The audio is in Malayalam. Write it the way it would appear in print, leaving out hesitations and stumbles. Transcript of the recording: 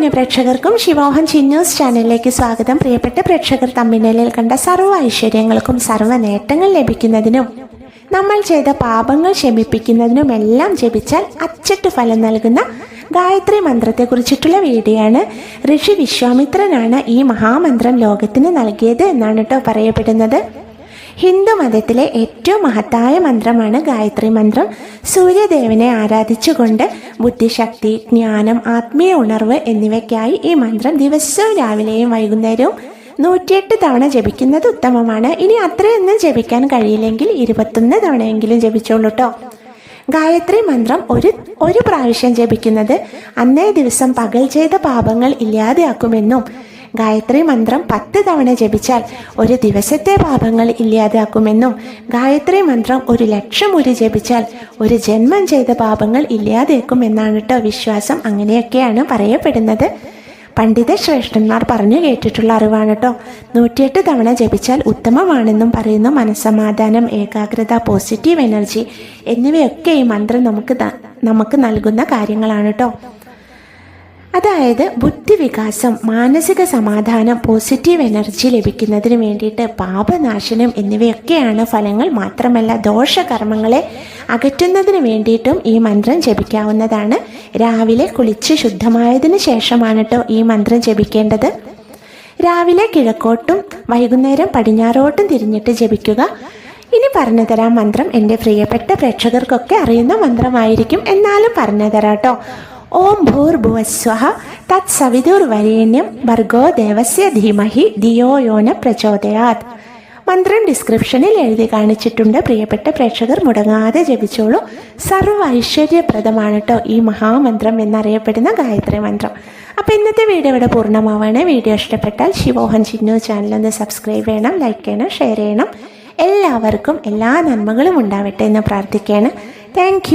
മാന്യ പ്രേക്ഷകർക്കും ശിവോഹൻ ചിന്നൂസ് ചാനലിലേക്ക് സ്വാഗതം. പ്രിയപ്പെട്ട പ്രേക്ഷകർ, തമ്മിലിൽ കണ്ട സർവ്വ ഐശ്വര്യങ്ങൾക്കും സർവ്വ നേട്ടങ്ങൾ ലഭിക്കുന്നതിനും നമ്മൾ ചെയ്ത പാപങ്ങൾ ക്ഷമിപ്പിക്കുന്നതിനുമെല്ലാം ജപിച്ചാൽ അച്ചട്ട് ഫലം നൽകുന്ന ഗായത്രി മന്ത്രത്തെക്കുറിച്ചിട്ടുള്ള വീഡിയോ ആണ്. ഋഷി വിശ്വാമിത്രനാണ് ഈ മഹാമന്ത്രം ലോകത്തിന് നൽകിയത് എന്നാണ് കേട്ടോ പറയപ്പെടുന്നത്. ഹിന്ദു മതത്തിലെ ഏറ്റവും മഹത്തായ മന്ത്രമാണ് ഗായത്രി മന്ത്രം. സൂര്യദേവനെ ആരാധിച്ചുകൊണ്ട് ബുദ്ധിശക്തി, ജ്ഞാനം, ആത്മീയ ഉണർവ് എന്നിവയ്ക്കായി ഈ മന്ത്രം ദിവസവും രാവിലെയും വൈകുന്നേരവും 108 തവണ ജപിക്കുന്നത് ഉത്തമമാണ്. ഇനി അത്രയൊന്നും ജപിക്കാൻ കഴിയില്ലെങ്കിൽ 21 തവണയെങ്കിലും ജപിച്ചോളൂ കേട്ടോ. ഗായത്രി മന്ത്രം ഒരു പ്രാവശ്യം ജപിക്കുന്നത് അന്നേ ദിവസം പകൽ ചെയ്ത പാപങ്ങൾ ഇല്ലാതെയാക്കുമെന്നും ഗായത്രി മന്ത്രം 10 തവണ ജപിച്ചാൽ ഒരു ദിവസത്തെ പാപങ്ങൾ ഇല്ലാതാക്കുമെന്നും ഗായത്രി മന്ത്രം 1,00,000 മുറി ജപിച്ചാൽ ഒരു ജന്മം ചെയ്ത പാപങ്ങൾ ഇല്ലാതാക്കുമെന്നാണ് കേട്ടോ വിശ്വാസം. അങ്ങനെയൊക്കെയാണ് പറയപ്പെടുന്നത്. പണ്ഡിത ശ്രേഷ്ഠന്മാർ പറഞ്ഞു കേട്ടിട്ടുള്ള അറിവാണ് കേട്ടോ. 108 തവണ ജപിച്ചാൽ ഉത്തമമാണെന്നും പറയുന്നു. മനസ്സമാധാനം, ഏകാഗ്രത, പോസിറ്റീവ് എനർജി എന്നിവയൊക്കെ ഈ മന്ത്രം നമുക്ക് നൽകുന്ന കാര്യങ്ങളാണ് കേട്ടോ. അതായത് ബുദ്ധിവികാസം, മാനസിക സമാധാനം, പോസിറ്റീവ് എനർജി ലഭിക്കുന്നതിന് വേണ്ടിയിട്ട് പാപനാശനം എന്നിവയൊക്കെയാണ് ഫലങ്ങൾ. മാത്രമല്ല ദോഷകർമ്മങ്ങളെ അകറ്റുന്നതിന് വേണ്ടിയിട്ടും ഈ മന്ത്രം ജപിക്കാവുന്നതാണ്. രാവിലെ കുളിച്ച് ശുദ്ധമായതിനു ശേഷമാണ് കേട്ടോ ഈ മന്ത്രം ജപിക്കേണ്ടത്. രാവിലെ കിഴക്കോട്ടും വൈകുന്നേരം പടിഞ്ഞാറോട്ടും തിരിഞ്ഞിട്ട് ജപിക്കുക. ഇനി പറഞ്ഞു തരാം മന്ത്രം. എൻ്റെ പ്രിയപ്പെട്ട പ്രേക്ഷകർക്കൊക്കെ അറിയുന്ന മന്ത്രമായിരിക്കും, എന്നാലും പറഞ്ഞു തരാം കേട്ടോ. ഓം ഭൂർഭുവസ്വഃ തത്സവിതുർവരേണ്യം ഭർഗോ ദേവസ്യ ധീമഹി ധിയോ യോ ന പ്രചോദയാത്. മന്ത്രം ഡിസ്ക്രിപ്ഷനിൽ എഴുതി കാണിച്ചിട്ടുണ്ട്. പ്രിയപ്പെട്ട പ്രേക്ഷകർ മുടങ്ങാതെ ജപിച്ചോളൂ. സർവ്വ ഐശ്വര്യപ്രദമാണ് കേട്ടോ ഈ മഹാമന്ത്രം എന്നറിയപ്പെടുന്ന ഗായത്രി മന്ത്രം. അപ്പോൾ ഇന്നത്തെ വീഡിയോ ഇവിടെ പൂർണ്ണമാവാണ്. വീഡിയോ ഇഷ്ടപ്പെട്ടാൽ ശിവോഹൻ ചിന്നു ചാനലൊന്ന് സബ്സ്ക്രൈബ് ചെയ്യണം, ലൈക്ക് ചെയ്യണം, ഷെയർ ചെയ്യണം. എല്ലാവർക്കും എല്ലാ നന്മകളും ഉണ്ടാവട്ടെ എന്ന് പ്രാർത്ഥിക്കുകയാണ്. താങ്ക്